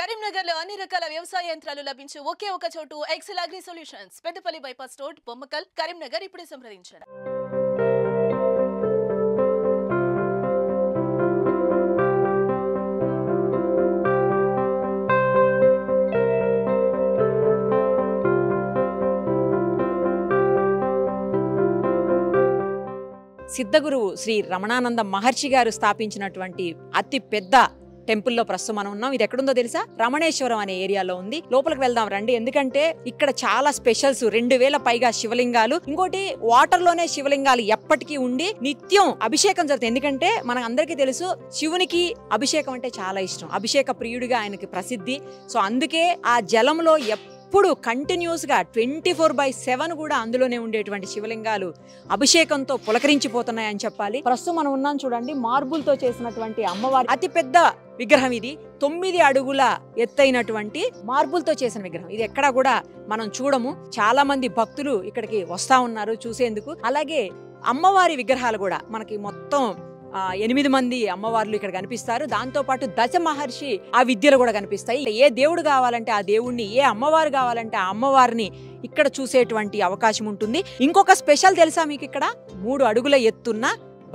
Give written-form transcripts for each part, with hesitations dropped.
కరీంనగర్ లో అన్ని రకాల వ్యవసాయ యంత్రాలు లభించే ఒకే ఒక చోటు Excel agri solutions Peddapalli bypass road Bommakal Karimnagar ఇప్పుడే సంప్రదించండి. సిద్ధగురువు శ్రీ రమణానంద మహర్షి గారు స్థాపించినటువంటి అతి పెద్ద టెంపుల్లో ప్రస్తుతం మనం ఉన్నాం. ఇది ఎక్కడుందో తెలుసా? రమణేశ్వరం అనే ఏరియాలో ఉంది. లోపలికి వెళ్దాం రండి. ఎందుకంటే ఇక్కడ చాలా స్పెషల్స్, 2000 పైగా శివలింగాలు, ఇంకోటి వాటర్ లోనే శివలింగాలు ఎప్పటికీ ఉండి నిత్యం అభిషేకం జరుగుతుంది. ఎందుకంటే మనకు అందరికీ తెలుసు శివునికి అభిషేకం అంటే చాలా ఇష్టం, అభిషేక ప్రియుడిగా ఆయనకి ప్రసిద్ధి. సో అందుకే ఆ జలంలో ఎప్పుడు కంటిన్యూస్ గా 24/7 కూడా అందులోనే ఉండేటువంటి శివలింగాలు అభిషేకంతో పులకరించిపోతున్నాయని చెప్పాలి. ప్రస్తుతం మనం ఉన్నాం చూడండి, మార్బుల్ తో చేసినటువంటి అమ్మవారి అతి పెద్ద విగ్రహం ఇది. 9 అడుగుల ఎత్తైనటువంటి మార్బుల్ తో చేసిన విగ్రహం. ఇది ఎక్కడా కూడా మనం చూడము. చాలా మంది భక్తులు ఇక్కడికి వస్తా ఉన్నారు చూసేందుకు. అలాగే అమ్మవారి విగ్రహాలు కూడా మనకి మొత్తం 8 మంది అమ్మవార్లు ఇక్కడ కనిపిస్తారు. దాంతో పాటు దశ మహర్షి ఆ విద్యలు కూడా కనిపిస్తాయి. ఏ దేవుడు కావాలంటే ఆ దేవుణ్ణి, ఏ అమ్మవారు కావాలంటే ఆ అమ్మవారిని ఇక్కడ చూసేటువంటి అవకాశం ఉంటుంది. ఇంకొక స్పెషల్ తెలుసా మీకు? ఇక్కడ 3 అడుగుల ఎత్తున్న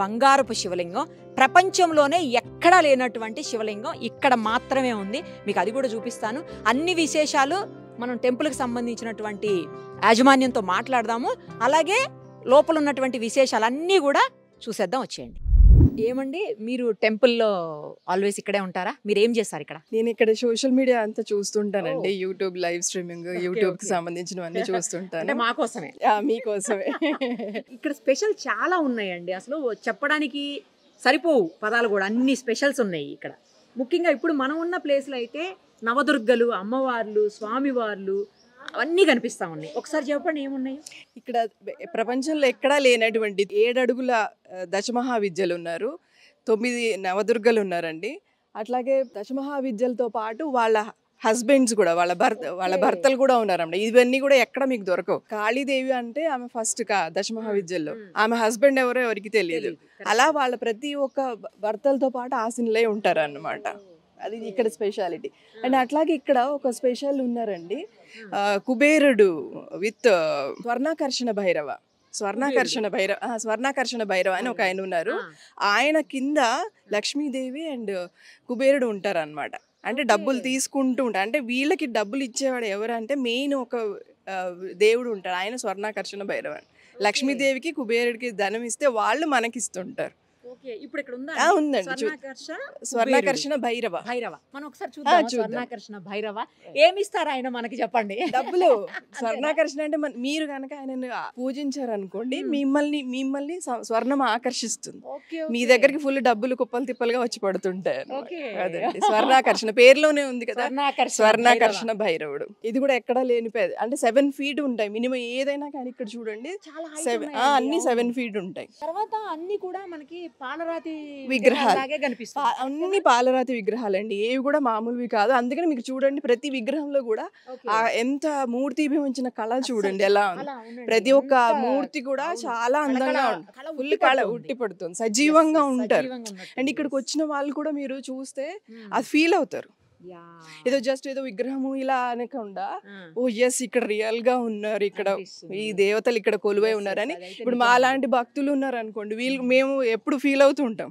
బంగారపు శివలింగం, ప్రపంచంలోనే ఎక్కడా లేనటువంటి శివలింగం ఇక్కడ మాత్రమే ఉంది. మీకు అది కూడా చూపిస్తాను. అన్ని విశేషాలు మనం టెంపుల్కి సంబంధించినటువంటి యాజమాన్యంతో మాట్లాడదాము. అలాగే లోపల ఉన్నటువంటి విశేషాలన్నీ కూడా చూసేద్దాం. వచ్చేయండి. ఏమండి, మీరు టెంపుల్లో ఆల్వేస్ ఇక్కడే ఉంటారా? మీరు ఏం చేస్తారు ఇక్కడ? నేను ఇక్కడ సోషల్ మీడియా అంతా చూస్తుంటానండి. యూట్యూబ్ లైవ్ స్ట్రీమింగ్, యూట్యూబ్ కి సంబంధించినవన్నీ చూస్తుంటాను. మాకోసమే, మీకోసమే. ఇక్కడ స్పెషల్ చాలా ఉన్నాయండి. అసలు చెప్పడానికి సరిపోవు పదాలు కూడా, అన్ని స్పెషల్స్ ఉన్నాయి ఇక్కడ. ముఖ్యంగా ఇప్పుడు మనం ఉన్న ప్లేస్లో అయితే నవదుర్గలు, అమ్మవార్లు, స్వామివార్లు అవన్నీ కనిపిస్తా ఉన్నాయి. ఒకసారి చెప్పండి ఏమున్నాయి ఇక్కడ? ప్రపంచంలో ఎక్కడా లేనటువంటి 7 అడుగుల దశమహావిద్యలు ఉన్నారు, 9 నవదుర్గలు ఉన్నారండి. అట్లాగే దశమహావిద్యలతో పాటు వాళ్ళ హస్బెండ్స్ కూడా, వాళ్ళ భర్తలు కూడా ఉన్నారండి. ఇవన్నీ కూడా ఎక్కడ మీకు దొరకవు. కాళీదేవి అంటే ఆమె ఫస్ట్ దశమహావిద్యల్లో, ఆమె హస్బెండ్ ఎవరో ఎవరికి తెలియదు. అలా వాళ్ళ ప్రతి ఒక్క భర్తలతో పాటు ఆశీనులై ఉంటారు అన్నమాట. అది ఇక్కడ స్పెషాలిటీ. అండ్ అట్లాగే ఇక్కడ ఒక స్పెషల్ ఉన్నారండి, కుబేరుడు విత్ స్వర్ణాకర్షణ భైరవ అని ఒక ఆయన ఉన్నారు. ఆయన కింద లక్ష్మీదేవి అండ్ కుబేరుడు ఉంటారు అనమాట. అంటే డబ్బులు తీసుకుంటూ ఉంటారు. అంటే వీళ్ళకి డబ్బులు ఇచ్చేవాడు ఎవరంటే మెయిన్ ఒక దేవుడు ఉంటాడు, ఆయన స్వర్ణాకర్షణ భైరవ. లక్ష్మీదేవికి కుబేరుడికి ధనం ఇస్తే వాళ్ళు మనకిస్తుంటారు. ఉందండి, స్వర్ణాకర్షణ భైరవ. మనం ఒకసారి చూద్దాం. స్వర్ణాకర్షణ భైరవ ఏమిస్తారు ఆయన మనకి? చెప్పండి. డబ్బులు. స్వర్ణాకర్షణ అంటే మీరు కనుక ఆయన పూజించారనుకోండి, మిమ్మల్ని స్వర్ణం ఆకర్షిస్తుంది. మీ దగ్గరికి ఫుల్ డబ్బులు కుప్పలు తిప్పలుగా వచ్చి పడుతుంటాయి. అదండి స్వర్ణాకర్షణ, పేరులోనే ఉంది కదా, స్వర్ణాకర్షణ భైరవుడు. ఇది కూడా ఎక్కడా లేని పేద. అంటే 7 feet ఉంటాయి మినిమం ఏదైనా కానీ. ఇక్కడ చూడండి అన్ని 7 feet ఉంటాయి. తర్వాత అన్ని కూడా మనకి పాలరాతి విగ్రహాలు, అన్ని పాలరాతి విగ్రహాలండి. ఏవి కూడా మామూలువి కాదు. అందుకని మీకు చూడండి ప్రతి విగ్రహంలో కూడా ఎంత మూర్తి ఉంచిన కళ చూడండి ఎలా ఉంది. ప్రతి ఒక్క మూర్తి కూడా చాలా అందంగా ఉంటుంది, ఫుల్ కళ ఉట్టి పడుతుంది, సజీవంగా ఉంటారు. అండ్ ఇక్కడికి వచ్చిన వాళ్ళు కూడా మీరు చూస్తే అది ఫీల్ అవుతారు. ఏదో విగ్రహము ఇలా అనకుండా, ఓ ఎస్ ఇక్కడ రియల్ గా ఉన్నారు, ఇక్కడ ఈ దేవతలు ఇక్కడ కొలువై ఉన్నారని. ఇప్పుడు మా లాంటి భక్తులు ఉన్నారు అనుకోండి, మేము ఎప్పుడు ఫీల్ అవుతూ ఉంటాం.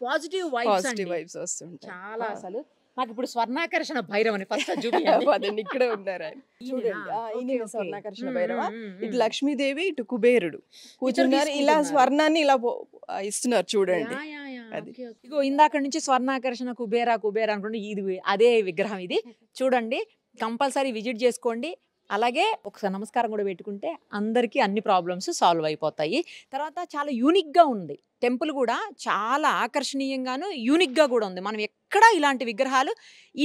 పాజిటివ్ వైబ్స్ వస్తుంటాయి చాలా. అసలు నాకు ఇప్పుడు స్వర్ణాకర్షణ భైరవని ఫస్ట్ చూపించండి. ఇక్కడే ఉన్నారు చూడండి, స్వర్ణాకర్షణ భైరవ. ఇటు లక్ష్మీదేవి, ఇటు కుబేరుడు కూర్చున్నారు. ఇలా స్వర్ణాన్ని ఇలా ఇస్తున్నారు చూడండి. ఇగో ఇందాక నుంచి స్వర్ణాకర్షణ కుబేరా అనుకోండి, ఇది అదే విగ్రహం. ఇది చూడండి, కంపల్సరీ విజిట్ చేసుకోండి. అలాగే ఒకసారి నమస్కారం కూడా పెట్టుకుంటే అందరికీ అన్ని ప్రాబ్లమ్స్ సాల్వ్ అయిపోతాయి. తర్వాత చాలా యూనిక్గా ఉంది టెంపుల్ కూడా, చాలా ఆకర్షణీయంగాను యూనిక్గా కూడా ఉంది. మనం ఎక్కడా ఇలాంటి విగ్రహాలు,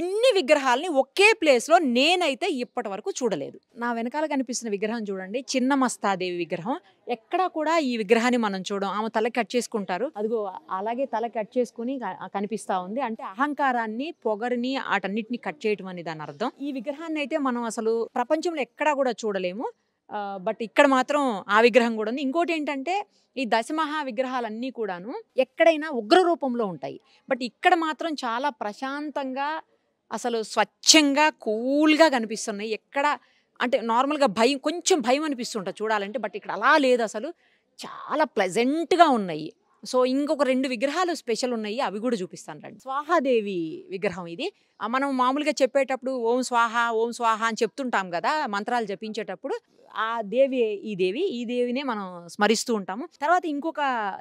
ఇన్ని విగ్రహాలని ఒకే ప్లేస్లో నేనైతే ఇప్పటి వరకు చూడలేదు. నా వెనకాల కనిపిస్తున్న విగ్రహం చూడండి, చిన్న మస్తాదేవి విగ్రహం. ఎక్కడా కూడా ఈ విగ్రహాన్ని మనం చూడం. ఆమె తల కట్ చేసుకుంటారు, అదిగో అలాగే తల కట్ చేసుకుని కనిపిస్తా ఉంది. అంటే అహంకారాన్ని, పొగరిని, వాటన్నిటిని కట్ చేయటం అని దాని అర్థం. ఈ విగ్రహాన్ని అయితే మనం అసలు ప్రపంచంలో ఎక్కడా కూడా చూడలేము. బట్ ఇక్కడ మాత్రం ఆ విగ్రహం కూడా ఉంది. ఇంకోటి ఏంటంటే ఈ దశమహా విగ్రహాలన్నీ కూడాను ఎక్కడైనా ఉగ్ర రూపంలో ఉంటాయి. బట్ ఇక్కడ మాత్రం చాలా ప్రశాంతంగా అసలు స్వచ్ఛంగా కూల్గా కనిపిస్తున్నాయి. ఎక్కడ అంటే నార్మల్గా కొంచెం భయం అనిపిస్తుంటుంది చూడాలంటే, బట్ ఇక్కడ అలా లేదు, అసలు చాలా ప్లెజెంట్గా ఉన్నాయి. సో ఇంకొక 2 విగ్రహాలు స్పెషల్ ఉన్నాయి, అవి కూడా చూపిస్తాను రండి. స్వాహాదేవి విగ్రహం ఇది. మనం మామూలుగా చెప్పేటప్పుడు ఓం స్వాహ అని చెప్తుంటాం కదా మంత్రాలు జపించేటప్పుడు. ఆ దేవి ఈ దేవినే మనం స్మరిస్తూ ఉంటాము. తర్వాత ఇంకొక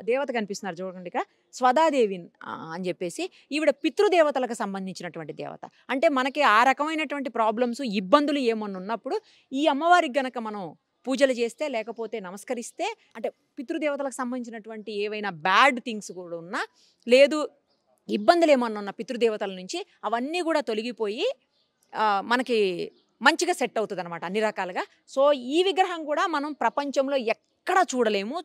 దేవత కనిపిస్తున్నారు చూడండి ఇక్కడ, స్వదాదేవి అని చెప్పేసి. ఈవిడ పితృదేవతలకు సంబంధించినటువంటి దేవత. అంటే మనకి ఆ రకమైనటువంటి ప్రాబ్లమ్స్ ఇబ్బందులు ఏమన్నా ఉన్నప్పుడు ఈ అమ్మవారికి గనక మనం పూజలు చేస్తే లేకపోతే నమస్కరిస్తే, అంటే పితృదేవతలకు సంబంధించినటువంటి ఏవైనా బ్యాడ్ థింగ్స్ కూడా ఉన్నా, లేదు ఇబ్బందులు ఏమన్నా ఉన్న పితృదేవతల నుంచి అవన్నీ కూడా తొలగిపోయి మనకి మంచిగా సెట్ అవుతుంది అనమాట అన్ని రకాలుగా. సో ఈ విగ్రహం కూడా మనం ప్రపంచంలో ఎక్కడ చూడలేము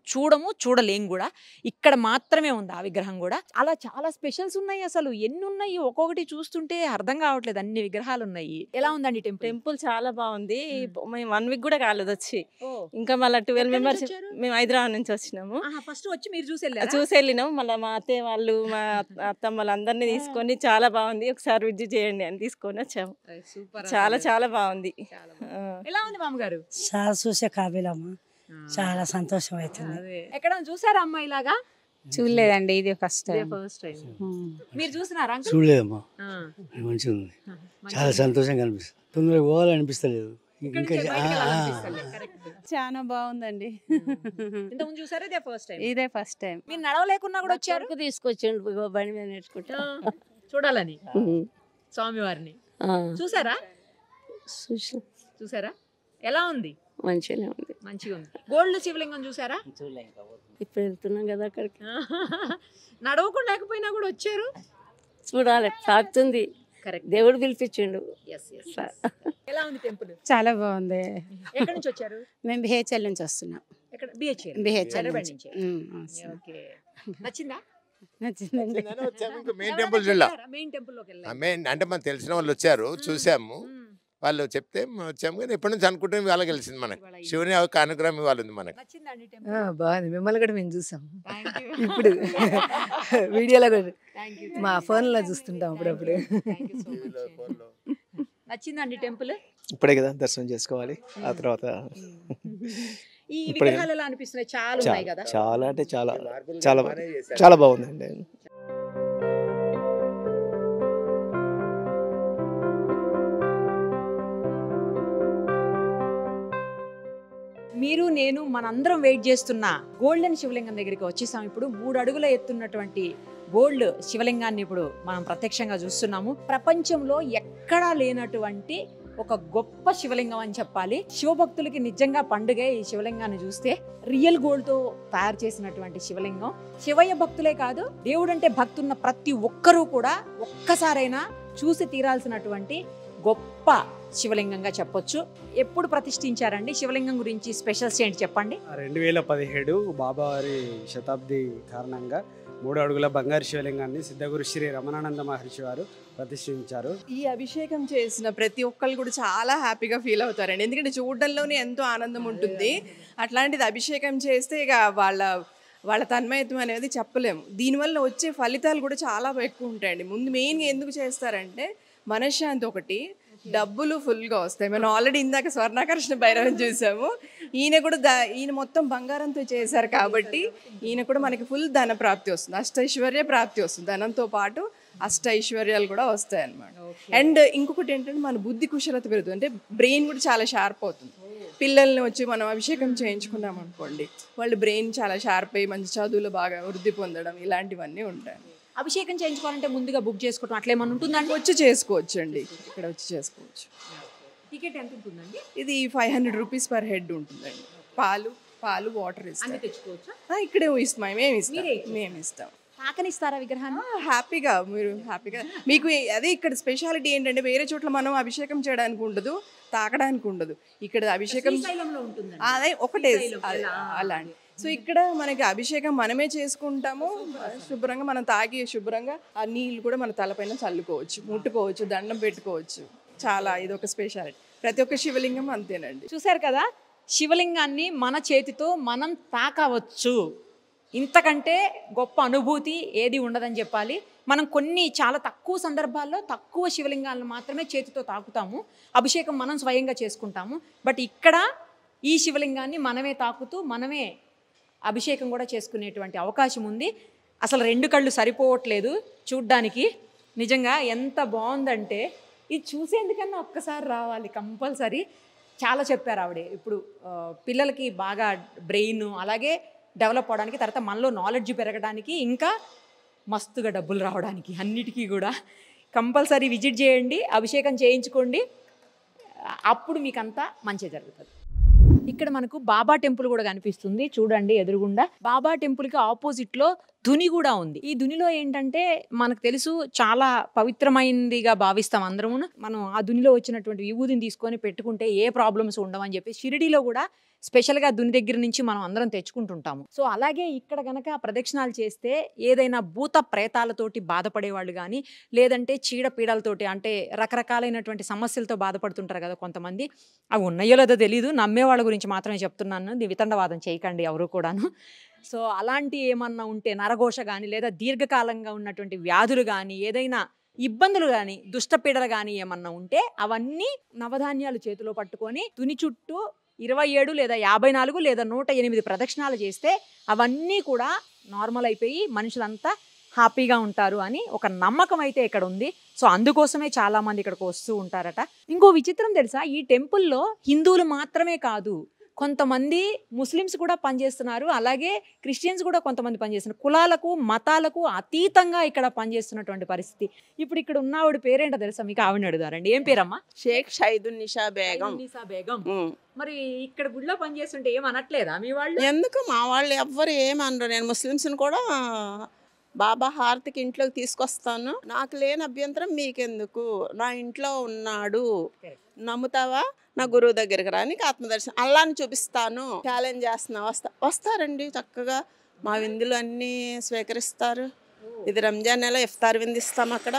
కూడా, ఇక్కడ మాత్రమే ఉంది ఆ విగ్రహం కూడా. అలా చాలా స్పెషల్స్ ఉన్నాయి, అసలు ఎన్ని ఉన్నాయి ఒక్కొక్కటి చూస్తుంటే అర్థం కావట్లేదు, అన్ని విగ్రహాలు ఉన్నాయి. ఎలా ఉందండి టెంపుల్? చాలా బాగుంది. మేము 1 వీక్ కూడా కాలేదు వచ్చి, ఇంకా మళ్ళీ 12 మెంబర్స్. మేము హైదరాబాద్ నుంచి వచ్చినాము. ఫస్ట్ వచ్చి మీరు చూసి వెళ్ళినాం. మళ్ళీ మా అత్తయ్య వాళ్ళు, మా అత్తమ్మ వాళ్ళందరినీ తీసుకొని చాలా బాగుంది, ఒకసారి విజిట్ చేయండి అని తీసుకొని వచ్చాము. చాలా బాగుంది. ఎలా ఉంది మామగారు? చూసే కాబీలమ్మ, చాలా సంతోషం అవుతుంది. ఎక్కడ చూసారా అమ్మ ఇలాగా? చూడలేదండి, ఇది ఫస్ట్ టైం. మీరు చూసినారా? చూడలేదమ్మా, మంచిగా ఉంది, చాలా సంతోషంగా అనిపిస్తుంది. తొందరగా పోవాలనిపిస్తలేదు. ఇంకా చాలా బాగుందండి. ఇంతకుముందు చూసారా? ఇదే ఫస్ట్ టైం. మీరు నడవలేకున్నా కూడా వచ్చారు, తీసుకొచ్చిండు బండి మీద నేర్చుకుంటా చూడాలని స్వామివారిని. చూసారా? చూసారా? ఎలా ఉంది? మంచిగానే ఉంది. మంచిగా ఉంది. గోల్డ్ శివలింగం చూసారా? ఇప్పుడు వెళ్తున్నాం కదా అక్కడికి. నడవకుండా కూడా వచ్చారు, చూడాలి, సాగుతుంది. దేవుడు పిలిపించిండు. ఎలా ఉంది టెంపుల్? చాలా బాగుంది. ఎక్కడి నుంచి వచ్చారు? మేము బిహెచ్ఎల్ నుంచి వస్తున్నాం. బిహెచ్ఎల్ నుంచి. నచ్చిందా? నచ్చిందండి. మెయిన్ టెంపుల్ అంటే మనకు తెలిసిన వాళ్ళు వచ్చారు, చూసాము, వాళ్ళు చెప్తే వచ్చాము. కానీ ఎప్పటి నుంచి అనుకుంటే వాళ్ళకి తెలిసింది, మనకి శివుని అనుగ్రహం ఇవ్వాలి ఉంది మనకి. బాగుంది. మిమ్మల్ని కూడా మేము చూసాం ఇప్పుడు వీడియోలో కూడా, మా ఫోన్లో చూస్తుంటాం అప్పుడప్పుడు. నచ్చిందండి టెంపుల్? ఇప్పుడే కదా దర్శనం చేసుకోవాలి, ఆ తర్వాత ఈ విగ్రహాలు ఎలా అనిపిస్తున్నాయి? చాలా ఉన్నాయి కదా. చాలా అంటే చాలా బాగుందండి. మీరు నేను మనందరం వెయిట్ చేస్తున్న గోల్డెన్ శివలింగం దగ్గరికి వచ్చేసాం. ఇప్పుడు 3 అడుగుల ఎత్తున్నటువంటి గోల్డ్ శివలింగాన్ని ఇప్పుడు మనం ప్రత్యక్షంగా చూస్తున్నాము. ప్రపంచంలో ఎక్కడా లేనటువంటి ఒక గొప్ప శివలింగం అని చెప్పాలి. శివభక్తులకి నిజంగా పండుగే ఈ శివలింగాన్ని చూస్తే. రియల్ గోల్డ్ తో తయారు చేసినటువంటి శివలింగం. శివయ్య భక్తులే కాదు, దేవుడు అంటే భక్తున్న ప్రతి ఒక్కరూ కూడా ఒక్కసారైనా చూసి తీరాల్సినటువంటి గొప్ప శివలింగంగా చెప్పొచ్చు. ఎప్పుడు ప్రతిష్ఠించారండి శివలింగం గురించి స్పెషల్స్ ఏంటి చెప్పండి? 2017 బాబావారి శతాబ్ది కారణంగా 3 అడుగుల బంగారు శివలింగాన్ని సిద్ధగురు శ్రీ రమణానంద మహర్షి వారు ప్రతిష్ఠించారు. ఈ అభిషేకం చేసిన ప్రతి ఒక్కళ్ళు కూడా చాలా హ్యాపీగా ఫీల్ అవుతారండి, ఎందుకంటే చూడడంలోనే ఎంతో ఆనందం ఉంటుంది. అట్లాంటిది అభిషేకం చేస్తే ఇక వాళ్ళ తన్మయత్వం అనేది చెప్పలేము. దీనివల్ల వచ్చే ఫలితాలు కూడా చాలా ఎక్కువ ఉంటాయండి. ముందు మెయిన్గా ఎందుకు చేస్తారంటే మనశ్శాంతి ఒకటి, డబ్బులు ఫుల్గా వస్తాయి. మనం ఆల్రెడీ ఇందాక స్వర్ణాకర్షణ భైరవం చూసాము. ఈయన మొత్తం బంగారంతో చేశారు కాబట్టి ఈయన కూడా మనకి ఫుల్ ధన ప్రాప్తి వస్తుంది, అష్టైశ్వర్య ప్రాప్తి వస్తుంది. ధనంతో పాటు అష్టైశ్వర్యాలు కూడా వస్తాయి అన్నమాట. అండ్ ఇంకొకటి ఏంటంటే మన బుద్ధి కుశలత పెరుగుతుంది, అంటే బ్రెయిన్ కూడా చాలా షార్ప్ అవుతుంది. పిల్లల్ని వచ్చి మనం అభిషేకం చేయించుకున్నాం అనుకోండి, వాళ్ళు బ్రెయిన్ చాలా షార్ప్ అయ్యి మంచి చదువులు బాగా వృద్ధి పొందడం ఇలాంటివన్నీ ఉంటాయి. అభిషేకం చేయించుకోవాలంటే ముందుగా బుక్ చేసుకోవడం అట్లా ఏమన్నా ఉంటుందండి? వచ్చి చేసుకోవచ్చు అండి, ఇక్కడ వచ్చి చేసుకోవచ్చు. టికెట్ ఎంత ఉంటుందండి? ఇది 500 రూపీస్ పర్ హెడ్ ఉంటుందండి. పాలు వాటర్ ఇస్తాం. తెచ్చుకోవచ్చా? ఇక్కడే ఇస్తాం, మేము ఇస్తాం. తాకనిస్తారా విగ్రహాన్ని? హ్యాపీగా మీకు అదే ఇక్కడ స్పెషాలిటీ ఏంటంటే వేరే చోట్ల మనం అభిషేకం చేయడానికి ఉండదు, తాకడానికి ఉండదు. ఇక్కడ అభిషేకం అదే ఒకటే అలాంటి. సో ఇక్కడ మనకి అభిషేకం మనమే చేసుకుంటాము, శుభ్రంగా మనం తాగి శుభ్రంగా ఆ నీళ్ళు కూడా మన తలపైన చల్లుకోవచ్చు, ముట్టుకోవచ్చు, దండం పెట్టుకోవచ్చు. చాలా ఇదొక స్పెషాలిటీ. ప్రతి ఒక్క శివలింగం అంతేనండి. చూసారు కదా, శివలింగాన్ని మన చేతితో మనం తాకవచ్చు. ఇంతకంటే గొప్ప అనుభూతి ఏది ఉండదని చెప్పాలి. మనం చాలా తక్కువ సందర్భాల్లో తక్కువ శివలింగాలను మాత్రమే చేతితో తాకుతాము, అభిషేకం మనం స్వయంగా చేసుకుంటాము. బట్ ఇక్కడ ఈ శివలింగాన్ని మనమే తాకుతూ మనమే అభిషేకం కూడా చేసుకునేటువంటి అవకాశం ఉంది. అసలు 2 కళ్ళు సరిపోవట్లేదు చూడ్డానికి. నిజంగా ఎంత బాగుందంటే ఇది చూసేందుకన్నా ఒక్కసారి రావాలి కంపల్సరీ. చాలా చెప్పారు ఆవిడే. ఇప్పుడు పిల్లలకి బాగా బ్రెయిన్ అలాగే డెవలప్ అవడానికి, తర్వాత మనలో నాలెడ్జ్ పెరగడానికి, ఇంకా మస్తుగా డబ్బులు రావడానికి, అన్నిటికీ కూడా కంపల్సరీ విజిట్ చేయండి, అభిషేకం చేయించుకోండి. అప్పుడు మీకు అంతా మంచి జరుగుతుంది. ఇక్కడ మనకు బాబా టెంపుల్ కూడా కనిపిస్తుంది చూడండి ఎదురుగుండా. బాబా టెంపుల్కి ఆపోజిట్లో ధుని కూడా ఉంది. ఈ ధునిలో ఏంటంటే మనకు తెలుసు చాలా పవిత్రమైనదిగా భావిస్తాం అందరము. మనం ఆ ధునిలో వచ్చినటువంటి విభూతిని తీసుకొని పెట్టుకుంటే ఏ ప్రాబ్లమ్స్ ఉండవని చెప్పి షిరిడీలో కూడా స్పెషల్గా ధుని దగ్గర నుంచి మనం అందరం తెచ్చుకుంటుంటాము. సో అలాగే ఇక్కడ కనుక ప్రదక్షిణాలు చేస్తే ఏదైనా భూత ప్రేతాలతోటి బాధపడేవాళ్ళు కానీ, లేదంటే చీడపీడలతోటి, అంటే రకరకాలైనటువంటి సమస్యలతో బాధపడుతుంటారు కదా కొంతమంది. అవి ఉన్నాయో లేదో తెలియదు, నమ్మే వాళ్ళ గురించి మాత్రమే చెప్తున్నాను, వితండవాదం చేయకండి ఎవరు కూడాను. సో అలాంటి ఏమన్నా ఉంటే నరఘోష కానీ, లేదా దీర్ఘకాలంగా ఉన్నటువంటి వ్యాధులు కానీ, ఏదైనా ఇబ్బందులు కానీ, దుష్టపీడలు కానీ ఏమన్నా ఉంటే అవన్నీ నవధాన్యాలు చేతిలో పట్టుకొని తుని చుట్టూ 27 లేదా 54 లేదా 108 ప్రదక్షిణాలు చేస్తే అవన్నీ కూడా నార్మల్ అయిపోయి మనుషులంతా హ్యాపీగా ఉంటారు అని ఒక నమ్మకం అయితే ఇక్కడ ఉంది. సో అందుకోసమే చాలా మంది ఇక్కడికి వస్తూ ఉంటారట. ఇంకో విచిత్రం తెలుసా, ఈ టెంపుల్లో హిందువులు మాత్రమే కాదు, కొంతమంది ముస్లిమ్స్ కూడా పనిచేస్తున్నారు, అలాగే క్రిస్టియన్స్ కూడా కొంతమంది పనిచేస్తున్నారు. కులాలకు మతాలకు అతీతంగా ఇక్కడ పనిచేస్తున్నటువంటి పరిస్థితి. ఇప్పుడు ఇక్కడ ఉన్న ఆవిడ పేరేంటో తెలుసా మీకు? ఆవిడని అడుగుతారండి. ఏం పేరమ్మా? షేక్ షైదున్నిసా బేగం. బేగం. మరి ఇక్కడ గుడిలో పనిచేస్తుంటే ఏమనట్లేదా మీ వాళ్ళు? ఎందుకు మా వాళ్ళు ఎవ్వరు ఏమనరు. నేను ముస్లిమ్స్ని కూడా బాబా హారతికి ఇంట్లోకి తీసుకొస్తాను, నాకు లేని అభ్యంతరం మీకెందుకు, నా ఇంట్లో ఉన్నాడు, నమ్ముతావా, నా గురువు దగ్గరికి రా, నీకు ఆత్మదర్శనం అల్లాని చూపిస్తాను, ఛాలెంజ్ చేస్తున్నా, వస్తారండి చక్కగా. మా విందులు అన్నీ స్వీకరిస్తారు. ఇది రంజాన్ నెల ఇఫ్తార్ విందు ఇస్తాం అక్కడ,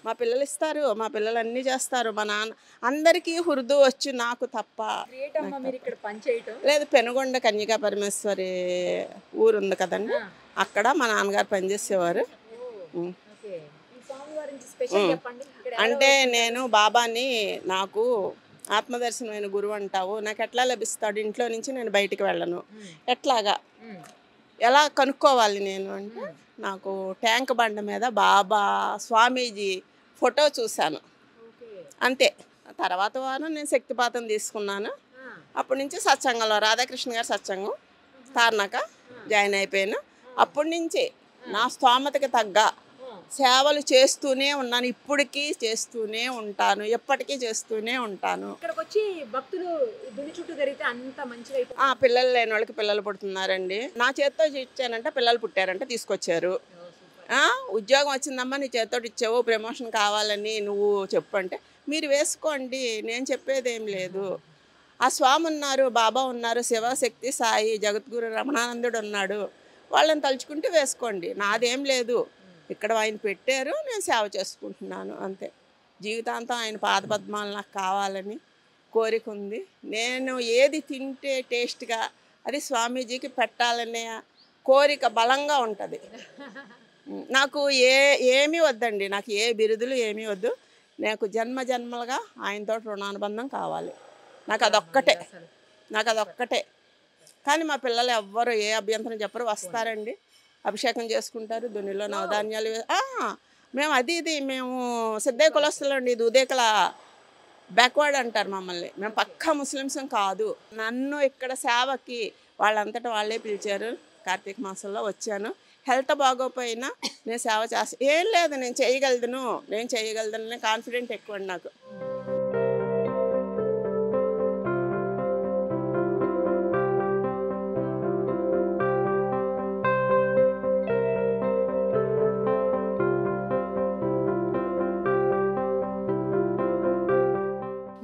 మా పిల్లలు ఇస్తారు, మా పిల్లలు అన్నీ చేస్తారు. మా నాన్న అందరికీ ఉర్దూ వచ్చు, నాకు తప్ప. లేదు, పెనుగొండ కన్యకా పరమేశ్వరి ఊరు ఉంది కదండి, అక్కడ మా నాన్నగారు పనిచేసేవారు. అంటే నేను బాబాని, నాకు ఆత్మదర్శనమైన గురువు అంటావు, నాకు ఎట్లా లభిస్తాడు, ఇంట్లో నుంచి నేను బయటికి వెళ్ళను, ఎట్లాగా ఎలా కనుక్కోవాలి నేను అంటే, నాకు ట్యాంక్ బండ మీద బాబా స్వామీజీ ఫోటో చూశాను అంతే. తర్వాత వారం నేను శక్తిపాతం తీసుకున్నాను. అప్పటి నుంచి సత్సంగంలో రాధాకృష్ణ గారు సత్సంగం తార్నాక జాయిన్ అయిపోయాను. అప్పటి నుంచి నా స్తోమతకి తగ్గ సేవలు చేస్తూనే ఉన్నాను, ఇప్పటికీ చేస్తూనే ఉంటాను, ఎప్పటికీ చేస్తూనే ఉంటాను. ఇక్కడికి వచ్చి భక్తులు దుని చుట్టూ జరిగితే అంత మంచిగా పిల్లలు లేని వాళ్ళకి పిల్లలు పుడుతున్నారండి. నా చేత్తో ఇచ్చానంటే పిల్లలు పుట్టారంటే తీసుకొచ్చారు. ఉద్యోగం వచ్చిందమ్మా నీ చేత్తో ఇచ్చావు, ప్రమోషన్ కావాలని నువ్వు చెప్పంటే మీరు వేసుకోండి, నేను చెప్పేది ఏం లేదు. ఆ స్వామి ఉన్నారు, బాబా ఉన్నారు, శివశక్తి సాయి జగద్గురు రమణానందుడు ఉన్నాడు, వాళ్ళని తలుచుకుంటూ వేసుకోండి, నాదేం లేదు. ఇక్కడ ఆయన పెట్టారు, నేను సేవ చేసుకుంటున్నాను అంతే. జీవితాంతం ఆయన పాదపద్మాలు నాకు కావాలని కోరిక ఉంది. నేను ఏది తింటే టేస్ట్గా అది స్వామీజీకి పెట్టాలనే కోరిక బలంగా ఉంటుంది. నాకు ఏమీ వద్దండి, నాకు ఏ బిరుదులు ఏమీ వద్దు, నాకు జన్మ జన్మలుగా ఆయనతో రుణానుబంధం కావాలి. నాకు అదొక్కటే. కానీ మా పిల్లలు ఎవ్వరు ఏ అభ్యంతరం చెప్పరు, వస్తారండి, అభిషేకం చేసుకుంటారు, దునిలో నవధాన్యాలు. మేము సిద్ధయ్య కులస్తులండి, ఇది ఉదయకల బ్యాక్వర్డ్ అంటారు మమ్మల్ని, మేము పక్కా ముస్లిమ్స్ కాదు. నన్ను ఇక్కడ సేవకి వాళ్ళంతటా వాళ్ళే పిలిచారు. కార్తీక మాసంలో వచ్చాను. హెల్త్ బాగోపోయినా నేను సేవ చేస్తాను, ఏం లేదు నేను చేయగలను కాన్ఫిడెంట్ ఎక్కువ నాకు.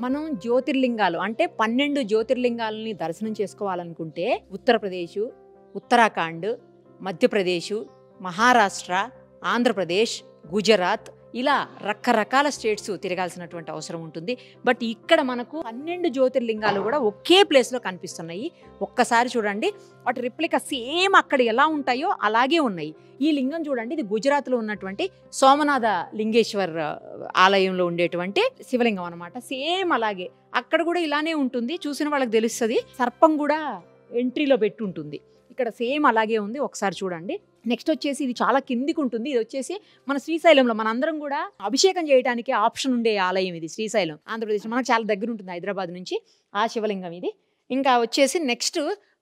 మనం జ్యోతిర్లింగాలు అంటే 12 జ్యోతిర్లింగాలని దర్శనం చేసుకోవాలనుకుంటే ఉత్తరప్రదేశ్, ఉత్తరాఖండ్, మధ్యప్రదేశ్, మహారాష్ట్ర, ఆంధ్రప్రదేశ్, గుజరాత్ ఇలా రకరకాల స్టేట్స్ తిరగాల్సినటువంటి అవసరం ఉంటుంది. బట్ ఇక్కడ మనకు 12 జ్యోతిర్లింగాలు కూడా ఒకే ప్లేస్లో కనిపిస్తున్నాయి. ఒక్కసారి చూడండి, వాటి రిప్లికా సేమ్ అక్కడ ఎలా ఉంటాయో అలాగే ఉన్నాయి. ఈ లింగం చూడండి, ఇది గుజరాత్లో ఉన్నటువంటి సోమనాథ లింగేశ్వర్ ఆలయంలో ఉండేటువంటి శివలింగం అనమాట. సేమ్ అలాగే అక్కడ కూడా ఇలానే ఉంటుంది, చూసిన వాళ్ళకి తెలుస్తుంది. సర్పం కూడా ఎంట్రీలో పెట్టి ఉంటుంది. ఇక్కడ సేమ్ అలాగే ఉంది, ఒకసారి చూడండి. నెక్స్ట్ వచ్చేసి ఇది చాలా కిందికి ఉంటుంది. ఇది వచ్చేసి మన శ్రీశైలంలో మనందరం కూడా అభిషేకం చేయడానికి ఆప్షన్ ఉండే ఆలయం ఇది. శ్రీశైలం ఆంధ్రప్రదేశ్ మనకు చాలా దగ్గర ఉంటుంది, హైదరాబాద్ నుంచి. ఆ శివలింగం ఇది. ఇంకా వచ్చేసి నెక్స్ట్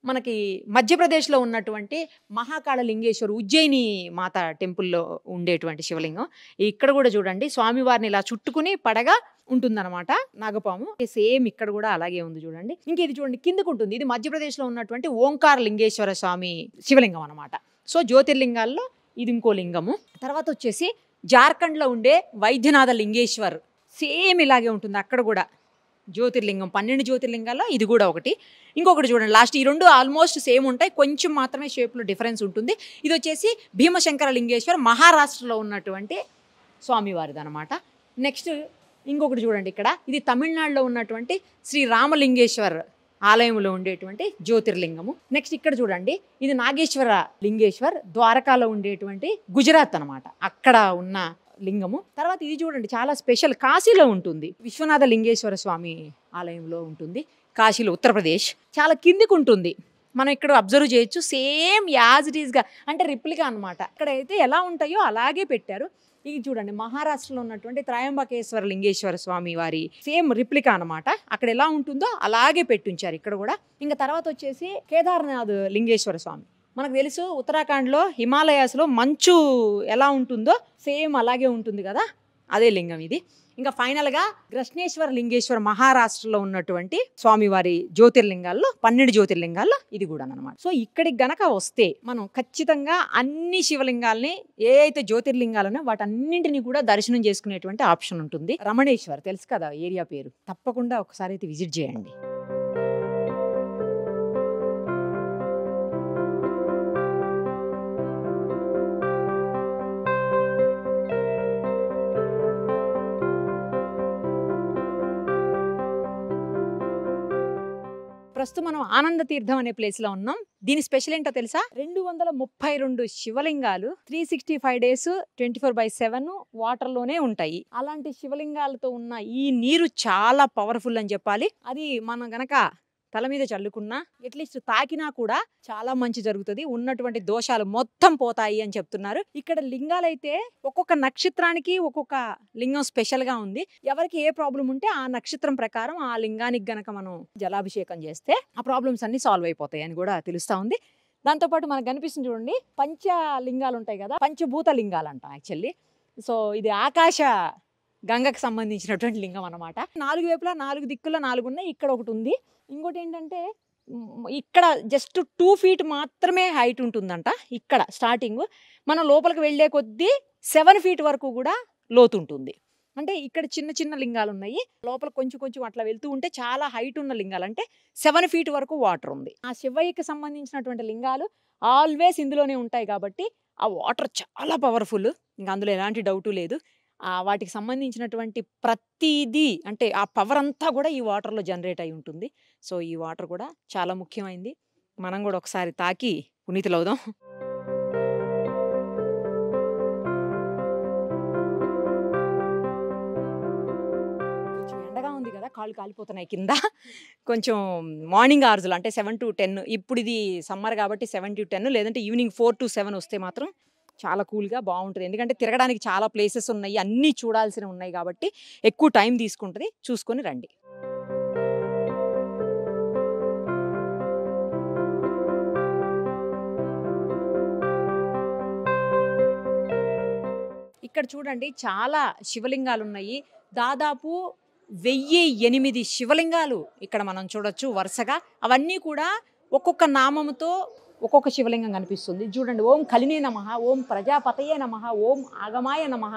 మనకి మధ్యప్రదేశ్లో ఉన్నటువంటి మహాకాళ లింగేశ్వర్ ఉజ్జయిని మాత టెంపుల్లో ఉండేటువంటి శివలింగం. ఇక్కడ కూడా చూడండి, స్వామివారిని ఇలా చుట్టుకుని పడగా ఉంటుందన్నమాట నాగపాము. సేమ్ ఇక్కడ కూడా అలాగే ఉంది చూడండి. ఇంకా ఇది చూడండి కిందకు ఉంటుంది. ఇది మధ్యప్రదేశ్లో ఉన్నటువంటి ఓంకార లింగేశ్వర స్వామి శివలింగం అనమాట. సో జ్యోతిర్లింగాల్లో ఇది ఇంకో లింగము. తర్వాత వచ్చేసి జార్ఖండ్లో ఉండే వైద్యనాథ లింగేశ్వర్ సేమ్ ఇలాగే ఉంటుంది. అక్కడ కూడా జ్యోతిర్లింగం, 12 జ్యోతిర్లింగాల్లో ఇది కూడా ఒకటి. ఇంకొకటి చూడండి, లాస్ట్ ఈ రెండు ఆల్మోస్ట్ సేమ్ ఉంటాయి, కొంచెం మాత్రమే షేప్లో డిఫరెన్స్ ఉంటుంది. ఇది వచ్చేసి భీమశంకర లింగేశ్వర్ మహారాష్ట్రలో ఉన్నటువంటి స్వామివారిది అనమాట. నెక్స్ట్ ఇంకొకటి చూడండి, ఇక్కడ ఇది తమిళనాడులో ఉన్నటువంటి శ్రీ రామలింగేశ్వర్ ఆలయంలో ఉండేటువంటి జ్యోతిర్లింగము. నెక్స్ట్ ఇక్కడ చూడండి, ఇది నాగేశ్వర లింగేశ్వర్ ద్వారకాలో ఉండేటువంటి గుజరాత్ అనమాట, అక్కడ ఉన్న లింగము. తర్వాత ఇది చూడండి, చాలా స్పెషల్, కాశీలో ఉంటుంది. విశ్వనాథ లింగేశ్వర స్వామి ఆలయంలో ఉంటుంది, కాశీలో, ఉత్తరప్రదేశ్. చాలా కిందికి ఉంటుంది, మనం ఇక్కడ అబ్జర్వ్ చేయొచ్చు. సేమ్ యాజ్ ఇట్ ఈస్గా, అంటే రిప్లికా అనమాట. ఇక్కడైతే ఎలా ఉంటాయో అలాగే పెట్టారు. ఇది చూడండి, మహారాష్ట్రలో ఉన్నటువంటి త్రయంబకేశ్వర లింగేశ్వర స్వామి వారి సేమ్ రిప్లికా అనమాట. అక్కడ ఎలా ఉంటుందో అలాగే పెట్టించారు ఇక్కడ కూడా. ఇంకా తర్వాత వచ్చేసి కేదార్నాథ్ లింగేశ్వర స్వామి. మనకు తెలుసు ఉత్తరాఖండ్లో హిమాలయాస్లో మంచు ఎలా ఉంటుందో సేమ్ అలాగే ఉంటుంది కదా, అదే లింగం ఇది. ఇంకా ఫైనల్గా కృష్ణేశ్వర లింగేశ్వర మహారాష్ట్రలో ఉన్నటువంటి స్వామివారి జ్యోతిర్లింగాల్లో 12 జ్యోతిర్లింగాల్లో ఇది కూడా అనమాట. సో ఇక్కడికి గనక వస్తే మనం ఖచ్చితంగా అన్ని శివలింగాల్ని, ఏ అయితే జ్యోతిర్లింగాలనో వాటన్నింటినీ కూడా దర్శనం చేసుకునేటువంటి ఆప్షన్ ఉంటుంది. రమణేశ్వర్ తెలుసు కదా ఏరియా పేరు, తప్పకుండా ఒకసారి అయితే విజిట్ చేయండి. ప్రస్తుతం మనం ఆనంద తీర్థం అనే ప్లేస్ లో ఉన్నాం. దీని స్పెషల్ ఏంటో తెలుసా? 232 శివలింగాలు 365 days 24/7 వాటర్ లోనే ఉంటాయి. అలాంటి శివలింగాలతో ఉన్న ఈ నీరు చాలా పవర్ఫుల్ అని చెప్పాలి. అది మనం గనక తల మీద చల్లుకున్నా, అట్లీస్ట్ తాకినా కూడా చాలా మంచి జరుగుతుంది, ఉన్నటువంటి దోషాలు మొత్తం పోతాయి అని చెప్తున్నారు. ఇక్కడ లింగాలైతే ఒక్కొక్క నక్షత్రానికి ఒక్కొక్క లింగం స్పెషల్ గా ఉంది. ఎవరికి ఏ ప్రాబ్లం ఉంటే ఆ నక్షత్రం ప్రకారం ఆ లింగానికి గనక మనం జలాభిషేకం చేస్తే ఆ ప్రాబ్లమ్స్ అన్ని సాల్వ్ అయిపోతాయి అని కూడా తెలుస్తా ఉంది. దాంతోపాటు మనకు కనిపిస్తుంది చూడండి, పంచలింగాలు ఉంటాయి కదా, పంచభూత లింగాలు అంట యాక్చువల్లీ. సో ఇది ఆకాశ గంగకు సంబంధించినటువంటి లింగం అనమాట. 4 వైపులా 4 దిక్కుల 4 ఉన్నాయి, ఇక్కడ ఒకటి ఉంది. ఇంకోటి ఏంటంటే ఇక్కడ జస్ట్ 2 feet మాత్రమే హైట్ ఉంటుందంట ఇక్కడ స్టార్టింగ్. మనం లోపలికి వెళ్ళే కొద్దీ 7 feet వరకు కూడా లోతు ఉంటుంది. అంటే ఇక్కడ చిన్న చిన్న లింగాలు ఉన్నాయి, లోపల కొంచెం కొంచెం అట్లా వెళ్తూ ఉంటే చాలా హైట్ ఉన్న లింగాలు, అంటే 7 feet వరకు వాటర్ ఉంది. ఆ శివయ్యకి సంబంధించినటువంటి లింగాలు ఆల్వేస్ ఇందులోనే ఉంటాయి కాబట్టి ఆ వాటర్ చాలా పవర్ఫుల్, ఇంకా అందులో ఎలాంటి డౌటు లేదు. వాటికి సంబంధించినటువంటి ప్రతిదీ, అంటే ఆ పవర్ అంతా కూడా ఈ వాటర్లో జనరేట్ అయి ఉంటుంది. సో ఈ వాటర్ కూడా చాలా ముఖ్యమైనది. మనం కూడా ఒకసారి తాకి పునీతులవుదాం. ఎండగా ఉంది కదా, కాళ్ళు కాలిపోతున్నాయి కింద. కొంచెం మార్నింగ్ అవర్స్లో అంటే 7 to 10, ఇప్పుడు ఇది సమ్మర్ కాబట్టి 7 to 10, లేదంటే ఈవినింగ్ 4 to 7 వస్తే మాత్రం చాలా కూల్గా బాగుంటుంది. ఎందుకంటే తిరగడానికి చాలా ప్లేసెస్ ఉన్నాయి, అన్నీ చూడాల్సినవి ఉన్నాయి కాబట్టి ఎక్కువ టైం తీసుకుంటుంది. చూసుకొని రండి. ఇక్కడ చూడండి చాలా శివలింగాలు ఉన్నాయి. దాదాపు 1008 శివలింగాలు ఇక్కడ మనం చూడొచ్చు వరుసగా. అవన్నీ కూడా ఒక్కొక్క నామముతో ఒక్కొక్క శివలింగం కనిపిస్తుంది. చూడండి, ఓం కలినే నమః, ఓం ప్రజాపతయే నమః, ఓం ఆగమాయ నమః,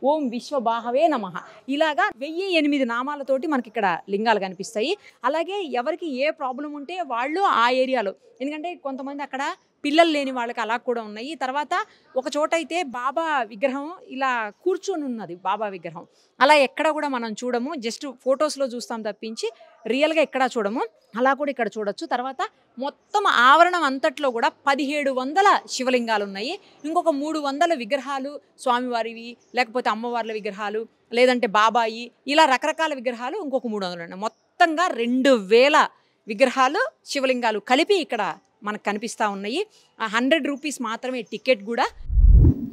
ఓం విశ్వబాహవే నమః. ఇలాగా 1008 నామాలతోటి మనకి ఇక్కడ లింగాలు కనిపిస్తాయి. అలాగే ఎవరికి ఏ ప్రాబ్లం ఉంటే వాళ్ళు ఆ ఏరియాలో, ఎందుకంటే కొంతమంది అక్కడ పిల్లలు లేని వాళ్ళకి అలా కూడా ఉన్నాయి. తర్వాత ఒక చోట అయితే బాబా విగ్రహం ఇలా కూర్చొని ఉన్నది, బాబా విగ్రహం. అలా ఎక్కడ కూడా మనం చూడము, జస్ట్ ఫొటోస్లో చూస్తాం తప్పించి రియల్గా ఎక్కడా చూడము. అలా కూడా ఇక్కడ చూడొచ్చు. తర్వాత మొత్తం ఆవరణం అంతట్లో కూడా 1700 శివలింగాలు ఉన్నాయి. ఇంకొక 300 విగ్రహాలు స్వామివారివి, లేకపోతే అమ్మవార్ల విగ్రహాలు, లేదంటే బాబాయి, ఇలా రకరకాల విగ్రహాలు ఇంకొక 300 ఉన్నాయి. మొత్తంగా 2000 విగ్రహాలు శివలింగాలు కలిపి ఇక్కడ మనకు కనిపిస్తూ ఉన్నాయి. 100 రూపీస్ మాత్రమే టికెట్ కూడా.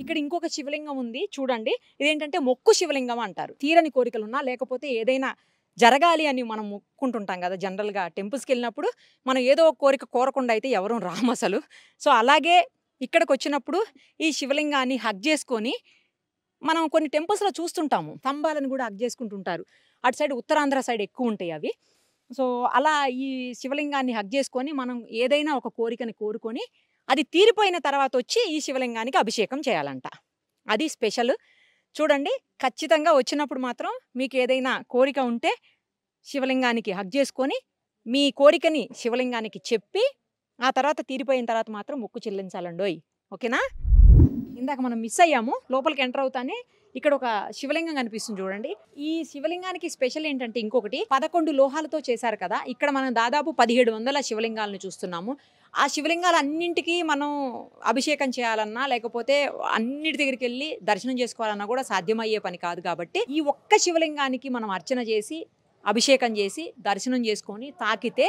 ఇక్కడ ఇంకొక శివలింగం ఉంది చూడండి. ఇదేంటంటే మొక్కు శివలింగం అంటారు. తీరని కోరికలు ఉన్నా లేకపోతే ఏదైనా జరగాలి అని మనం మొక్కుంటుంటాం కదా, జనరల్గా టెంపుల్స్కి వెళ్ళినప్పుడు మనం ఏదో ఒక కోరిక కోరకుండా అయితే ఎవరూ రాము అసలు. సో అలాగే ఇక్కడికి వచ్చినప్పుడు ఈ శివలింగాన్ని హగ్ చేసుకొని, మనం కొన్ని టెంపుల్స్లో చూస్తుంటాము స్తంభాలను కూడా హగ్ చేసుకుంటుంటారు. అటు సైడ్ ఉత్తరాంధ్ర సైడ్ ఎక్కువ ఉంటాయి అవి. సో అలా ఈ శివలింగాన్ని హగ్ చేసుకొని మనం ఏదైనా ఒక కోరికని కోరుకొని అది తీరిపోయిన తర్వాత వచ్చి ఈ శివలింగానికి అభిషేకం చేయాలంట. అది స్పెషల్. చూడండి, ఖచ్చితంగా వచ్చినప్పుడు మాత్రం మీకు ఏదైనా కోరిక ఉంటే శివలింగానికి హగ్ చేసుకొని మీ కోరికని శివలింగానికి చెప్పి ఆ తర్వాత తీరిపోయిన తర్వాత మాత్రం మొక్కు చెల్లించాలండోయ్. ఓకేనా? ఇందాక మనం మిస్ అయ్యాము. లోపలికి ఎంటర్ అవుతానే ఇక్కడ ఒక శివలింగం కనిపిస్తుంది చూడండి. ఈ శివలింగానికి స్పెషల్ ఏంటంటే ఇంకొకటి 11 లోహాలతో చేశారు కదా. ఇక్కడ మనం దాదాపు 1700 శివలింగాలను చూస్తున్నాము. ఆ శివలింగాలన్నింటికి మనం అభిషేకం చేయాలన్నా లేకపోతే అన్నిటి దగ్గరికి వెళ్ళి దర్శనం చేసుకోవాలన్నా కూడా సాధ్యమయ్యే పని కాదు. కాబట్టి ఈ ఒక్క శివలింగానికి మనం అర్చన చేసి అభిషేకం చేసి దర్శనం చేసుకొని తాకితే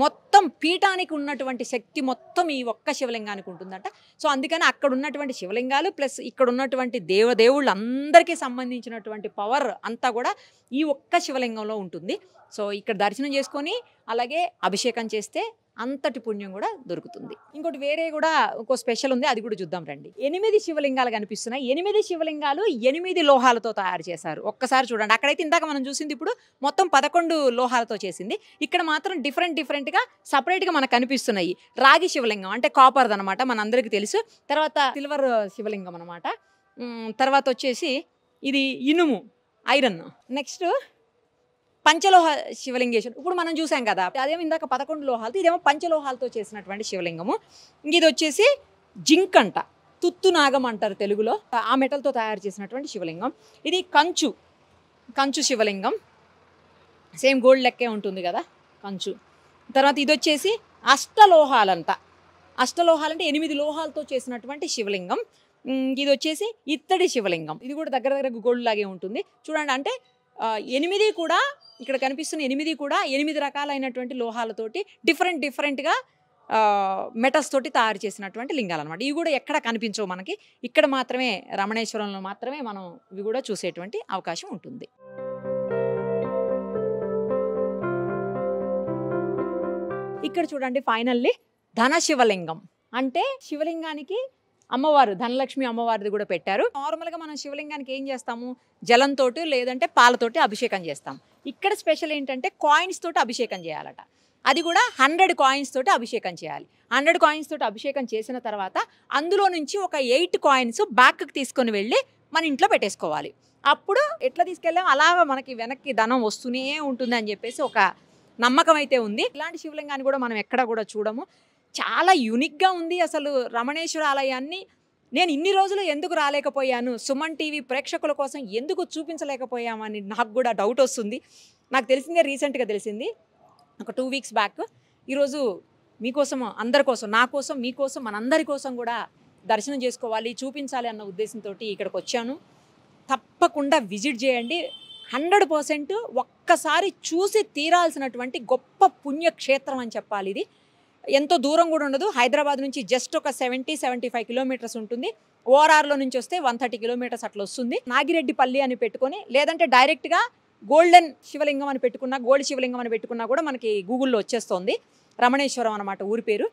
మొత్తం పీఠానికి ఉన్నటువంటి శక్తి మొత్తం ఈ ఒక్క శివలింగానికి ఉంటుందట. సో అందుకని అక్కడ ఉన్నటువంటి శివలింగాలు ప్లస్ ఇక్కడ ఉన్నటువంటి దేవదేవుళ్ళు అందరికీ సంబంధించినటువంటి పవర్ అంతా కూడా ఈ ఒక్క శివలింగంలో ఉంటుంది. సో ఇక్కడ దర్శనం చేసుకొని అలాగే అభిషేకం చేస్తే అంతటి పుణ్యం కూడా దొరుకుతుంది. ఇంకోటి వేరే కూడా ఇంకో స్పెషల్ ఉంది, అది కూడా చూద్దాం రండి. 8 శివలింగాలు కనిపిస్తున్నాయి. 8 శివలింగాలు 8 లోహాలతో తయారు చేశారు. ఒక్కసారి చూడండి. అక్కడైతే ఇందాక మనం చూసింది ఇప్పుడు మొత్తం 11 లోహాలతో చేసింది. ఇక్కడ మాత్రం డిఫరెంట్గా సపరేట్గా మనకు కనిపిస్తున్నాయి. రాగి శివలింగం అంటే కాపర్ది అనమాట, మనందరికీ తెలుసు. తర్వాత సిల్వర్ శివలింగం అనమాట. తర్వాత వచ్చేసి ఇది ఇనుము, ఐరన్. నెక్స్ట్ పంచలోహ శివలింగేశ్వరం ఇప్పుడు మనం చూసాం కదా. అదేమో ఇందాక 11 లోహాలతో, ఇదేమో పంచలోహాలతో చేసినటువంటి శివలింగము. ఇది వచ్చేసి జింక్ అంట, తుత్తు నాగం అంటారు తెలుగులో. ఆ మెటల్తో తయారు చేసినటువంటి శివలింగం. ఇది కంచు శివలింగం. సేమ్ గోల్డ్ లెక్కే ఉంటుంది కదా కంచు. తర్వాత ఇది వచ్చేసి అష్టలోహాలంట. అష్టలోహాలంటే 8 లోహాలతో చేసినటువంటి శివలింగం. ఇది వచ్చేసి ఇత్తడి శివలింగం. ఇది కూడా దగ్గర గోల్డ్ లాగే ఉంటుంది చూడండి. అంటే 8 కూడా ఇక్కడ కనిపిస్తున్న 8 కూడా 8 రకాలైనటువంటి లోహాలతోటి డిఫరెంట్గా మెటల్స్ తోటి తయారు చేసినటువంటి లింగాలు అనమాట. ఇవి కూడా ఎక్కడ కనిపించవు మనకి, ఇక్కడ మాత్రమే రమణేశ్వరంలో మాత్రమే మనం ఇవి కూడా చూసేటువంటి అవకాశం ఉంటుంది. ఇక్కడ చూడండి ఫైనల్లీ ధన శివలింగం. అంటే శివలింగానికి అమ్మవారు ధనలక్ష్మి అమ్మవారిది కూడా పెట్టారు. నార్మల్గా మనం శివలింగానికి ఏం చేస్తాము, జలంతో లేదంటే పాలతోటి అభిషేకం చేస్తాం. ఇక్కడ స్పెషల్ ఏంటంటే కాయిన్స్ తోటి అభిషేకం చేయాలట. అది కూడా 100 కాయిన్స్ తోటి అభిషేకం చేయాలి. 100 కాయిన్స్ తోటి అభిషేకం చేసిన తర్వాత అందులో నుంచి ఒక 8 కాయిన్స్ బ్యాక్కి తీసుకొని వెళ్ళి మన ఇంట్లో పెట్టేసుకోవాలి. అప్పుడు ఎట్లా తీసుకెళ్ళాం అలాగా మనకి వెనక్కి ధనం వస్తూనే ఉంటుంది అని చెప్పేసి ఒక నమ్మకం అయితే ఉంది. ఇలాంటి శివలింగాన్ని కూడా మనం ఎక్కడ కూడా చూడము. చాలా యూనిక్గా ఉంది. అసలు రమణేశ్వర ఆలయాన్ని నేను ఇన్ని రోజులు ఎందుకు రాలేకపోయాను, సుమన్ టీవీ ప్రేక్షకుల కోసం ఎందుకు చూపించలేకపోయామని నాకు కూడా డౌట్ వస్తుంది. నాకు తెలిసిందే, రీసెంట్గా తెలిసింది ఒక 2 వీక్స్ బ్యాక్. ఈరోజు మీకోసం, అందరి కోసం, నా కోసం, మీకోసం, మనందరి కోసం కూడా దర్శనం చేసుకోవాలి, చూపించాలి అన్న ఉద్దేశంతో ఇక్కడికి వచ్చాను. తప్పకుండా విజిట్ చేయండి. 100% ఒక్కసారి చూసి తీరాల్సినటువంటి గొప్ప పుణ్యక్షేత్రం అని చెప్పాలి. ఇది ఎంతో దూరం కూడా ఉండదు. హైదరాబాద్ నుంచి జస్ట్ ఒక 70-75 కిలోమీటర్స్ ఉంటుంది. ఓఆర్ఆర్లో నుంచి వస్తే 130 కిలోమీటర్స్ అట్లా వస్తుంది. నాగిరెడ్డిపల్లి అని పెట్టుకొని లేదంటే డైరెక్ట్గా గోల్డెన్ శివలింగం అని పెట్టుకున్నా, గోల్డ్ శివలింగం అని పెట్టుకున్నా కూడా మనకి గూగుల్లో వచ్చేస్తుంది. రమణేశ్వరం అనమాట ఊరి పేరు.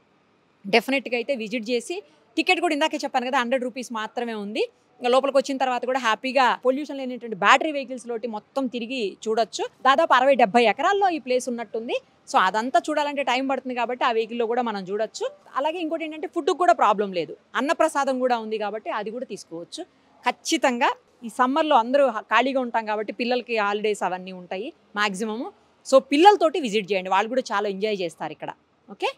డెఫినెట్గా అయితే విజిట్ చేసి, టికెట్ కూడా ఇందాకే చెప్పాను కదా 100 రూపీస్ మాత్రమే ఉంది. లోపలికి వచ్చిన తర్వాత కూడా హ్యాపీగా పొల్యూషన్ లేనటువంటి బ్యాటరీ వెహికల్స్ లోటి మొత్తం తిరిగి చూడొచ్చు. దాదాపు 60-70 ఎకరాల్లో ఈ ప్లేస్ ఉన్నట్టుంది. సో అదంతా చూడాలంటే టైం పడుతుంది కాబట్టి ఆ వెహికల్లో కూడా మనం చూడొచ్చు. అలాగే ఇంకోటి ఏంటంటే ఫుడ్కి కూడా ప్రాబ్లం లేదు, అన్నప్రసాదం కూడా ఉంది కాబట్టి అది కూడా తీసుకోవచ్చు. ఖచ్చితంగా ఈ సమ్మర్లో అందరూ ఖాళీగా ఉంటాం కాబట్టి పిల్లలకి హాలిడేస్ అవన్నీ ఉంటాయి మ్యాక్సిమము. సో పిల్లలతోటి విజిట్ చేయండి, వాళ్ళు కూడా చాలా ఎంజాయ్ చేస్తారు ఇక్కడ. ఓకే.